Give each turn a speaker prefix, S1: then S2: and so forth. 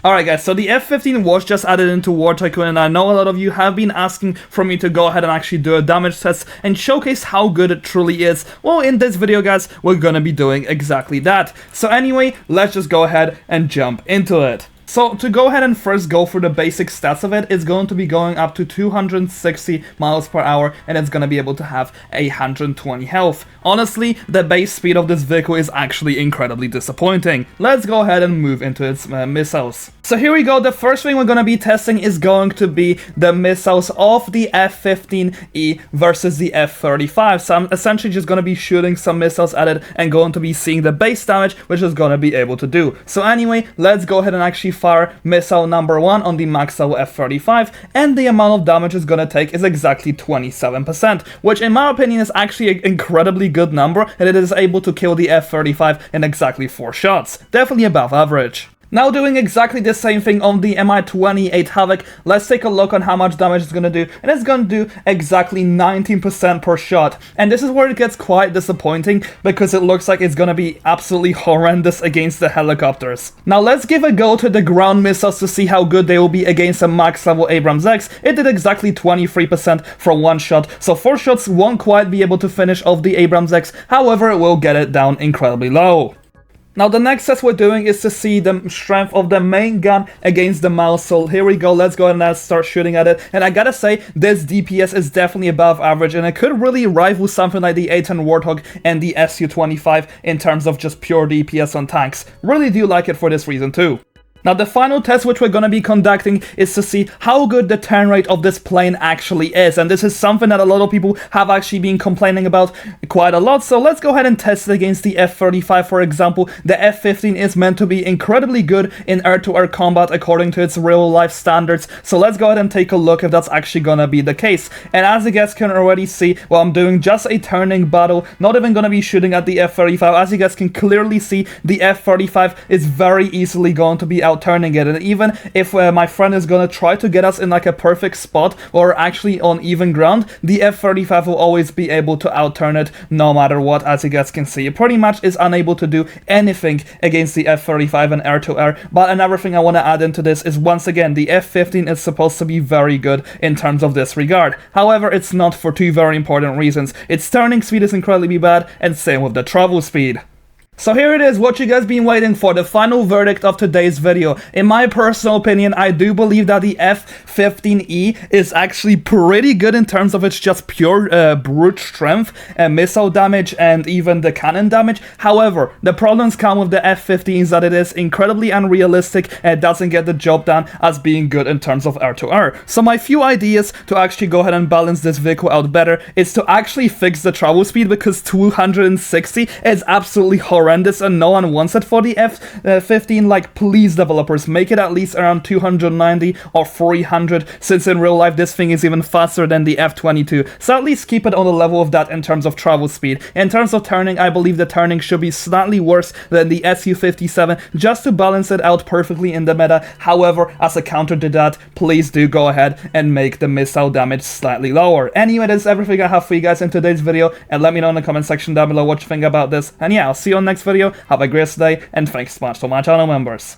S1: Alright guys, so the F-15 was just added into War Tycoon, and I know a lot of you have been asking for me to go ahead and actually do a damage test and showcase how good it truly is. Well, in this video guys, we're gonna be doing exactly that. So anyway, let's just go ahead and jump into it. So to go ahead and first go through the basic stats of it, it's going to be going up to 260 miles per hour, and it's going to be able to have 120 health. Honestly, the base speed of this vehicle is actually incredibly disappointing. Let's go ahead and move into its missiles. So here we go, the first thing we're going to be testing is going to be the missiles of the F-15E versus the F-35. So I'm essentially just going to be shooting some missiles at it and going to be seeing the base damage, which is going to be able to do. So anyway, let's go ahead and actually fire missile number 1 on the max level F-35, and the amount of damage it's going to take is exactly 27%, which in my opinion is actually an incredibly good number, and it is able to kill the F-35 in exactly 4 shots. Definitely above average. Now doing exactly the same thing on the Mi-28 Havoc, let's take a look on how much damage it's going to do, and it's going to do exactly 19% per shot. And this is where it gets quite disappointing, because it looks like it's going to be absolutely horrendous against the helicopters. Now let's give a go to the ground missiles to see how good they will be against a max level Abrams X. It did exactly 23% from 1 shot, so 4 shots won't quite be able to finish off the Abrams X, however it will get it down incredibly low. Now the next test we're doing is to see the strength of the main gun against the mouse. So here we go, let's go ahead and start shooting at it. And I gotta say, this DPS is definitely above average, and it could really rival something like the A-10 Warthog and the Su-25 in terms of just pure DPS on tanks. Really do like it for this reason too. Now the final test which we're going to be conducting is to see how good the turn rate of this plane actually is, and this is something that a lot of people have actually been complaining about quite a lot, so let's go ahead and test it against the F-35 for example. The F-15 is meant to be incredibly good in air-to-air combat according to its real-life standards, so let's go ahead and take a look if that's actually gonna be the case. And as you guys can already see, well, I'm doing just a turning battle, not even gonna be shooting at the F-35. As you guys can clearly see, the F-35 is very easily going to be turning it, and even if my friend is gonna try to get us in like a perfect spot or actually on even ground, the F-35 will always be able to outturn it no matter what. As you guys can see, it pretty much is unable to do anything against the F-35 and air-to-air. But another thing I want to add into this is, once again, the F-15 is supposed to be very good in terms of this regard. However, it's not, for 2 very important reasons. Its turning speed is incredibly bad, and same with the travel speed. So here it is, what you guys been waiting for, the final verdict of today's video. In my personal opinion, I do believe that the F-15E is actually pretty good in terms of its just pure brute strength, missile damage, and even the cannon damage. However, the problems come with the F-15 is that it is incredibly unrealistic and it doesn't get the job done as being good in terms of air-to-air. So my few ideas to actually go ahead and balance this vehicle out better is to actually fix the travel speed, because 260 is absolutely horrible. And no one wants it for the F-15. Like, please developers, make it at least around 290 or 300, since in real life this thing is even faster than the F-22. So at least keep it on the level of that in terms of travel speed. In terms of turning, I believe the turning should be slightly worse than the Su-57, just to balance it out perfectly in the meta. However, as a counter to that, please do go ahead and make the missile damage slightly lower. Anyway, that's everything I have for you guys in today's video, and let me know in the comment section down below what you think about this. And yeah, I'll see you on next video. Have a great day, and thanks so much to my channel members.